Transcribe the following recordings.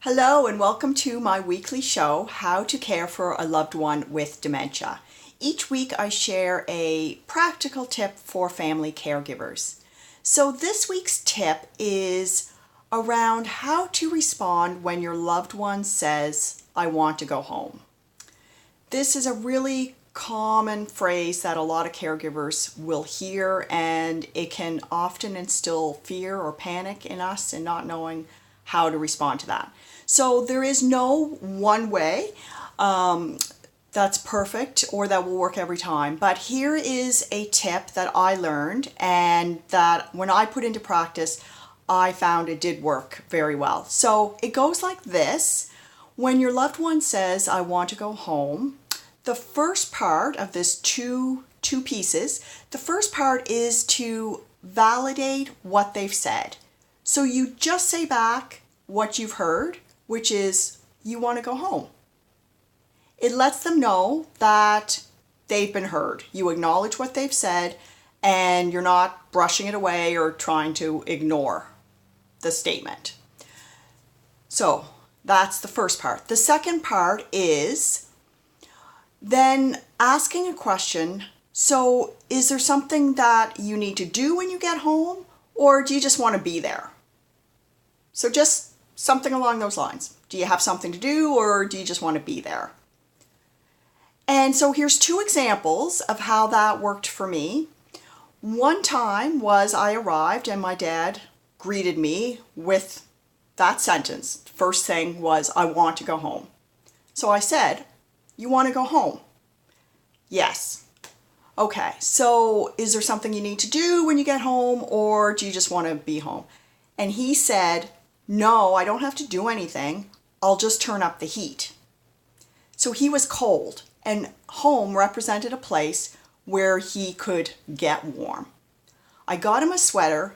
Hello and welcome to my weekly show, How to Care for a Loved One with Dementia. Each week I share a practical tip for family caregivers. So this week's tip is around how to respond when your loved one says, "I want to go home." This is a really common phrase that a lot of caregivers will hear, and it can often instill fear or panic in us and not knowing how to respond to that. So there is no one way that's perfect or that will work every time. But here is a tip that I learned and that when I put into practice, I found it did work very well. So it goes like this. When your loved one says, "I want to go home," the first part of this two pieces, the first part is to validate what they've said. So you just say back what you've heard, which is, "You want to go home." It lets them know that they've been heard. You acknowledge what they've said and you're not brushing it away or trying to ignore the statement. So that's the first part. The second part is then asking a question. So is there something that you need to do when you get home, or do you just want to be there? So just something along those lines. Do you have something to do, or do you just want to be there? And so here's two examples of how that worked for me. One time was I arrived and my dad greeted me with that sentence. First thing was, "I want to go home." So I said, "You want to go home?" "Yes." "Okay, so is there something you need to do when you get home, or do you just want to be home?" And he said, "No, I don't have to do anything. I'll just turn up the heat." So he was cold, and home represented a place where he could get warm. I got him a sweater,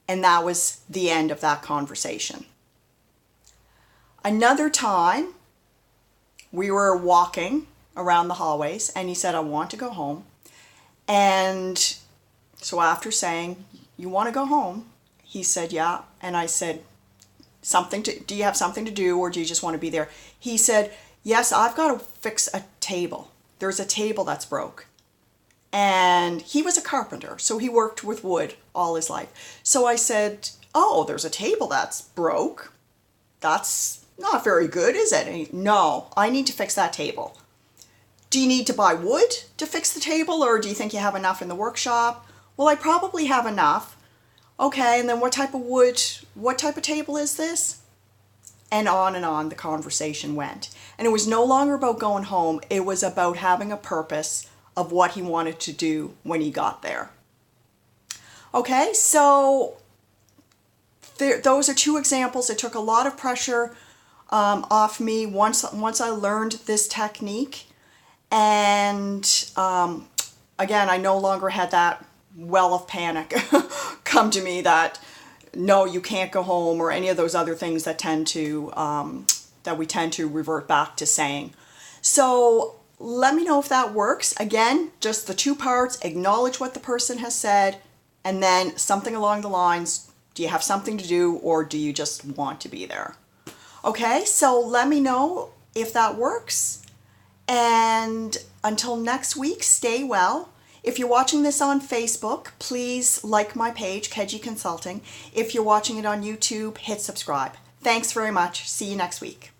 and that was the end of that conversation. Another time, we were walking around the hallways, and he said, "I want to go home." And so after saying, "You want to go home?" he said, "Yeah." And I said, do you have something to do, or do you just want to be there?" He said, "Yes, I've got to fix a table. There's a table that's broke." And he was a carpenter, so he worked with wood all his life. So I said, "Oh, there's a table that's broke. That's not very good, is it?" And he, "No, I need to fix that table." "Do you need to buy wood to fix the table, or do you think you have enough in the workshop?" "Well, I probably have enough." "Okay, and then what type of wood, what type of table is this?" And on the conversation went. And it was no longer about going home. It was about having a purpose of what he wanted to do when he got there. Okay, so those are two examples. It took a lot of pressure off me once I learned this technique. And again, I no longer had that well of panic come to me that no, you can't go home, or any of those other things that we tend to revert back to saying. So let me know if that works. Again, just the two parts: acknowledge what the person has said, and then something along the lines, do you have something to do, or do you just want to be there? Okay, so let me know if that works. And until next week, stay well. If you're watching this on Facebook, please like my page, Keji Consulting. If you're watching it on YouTube, hit subscribe. Thanks very much. See you next week.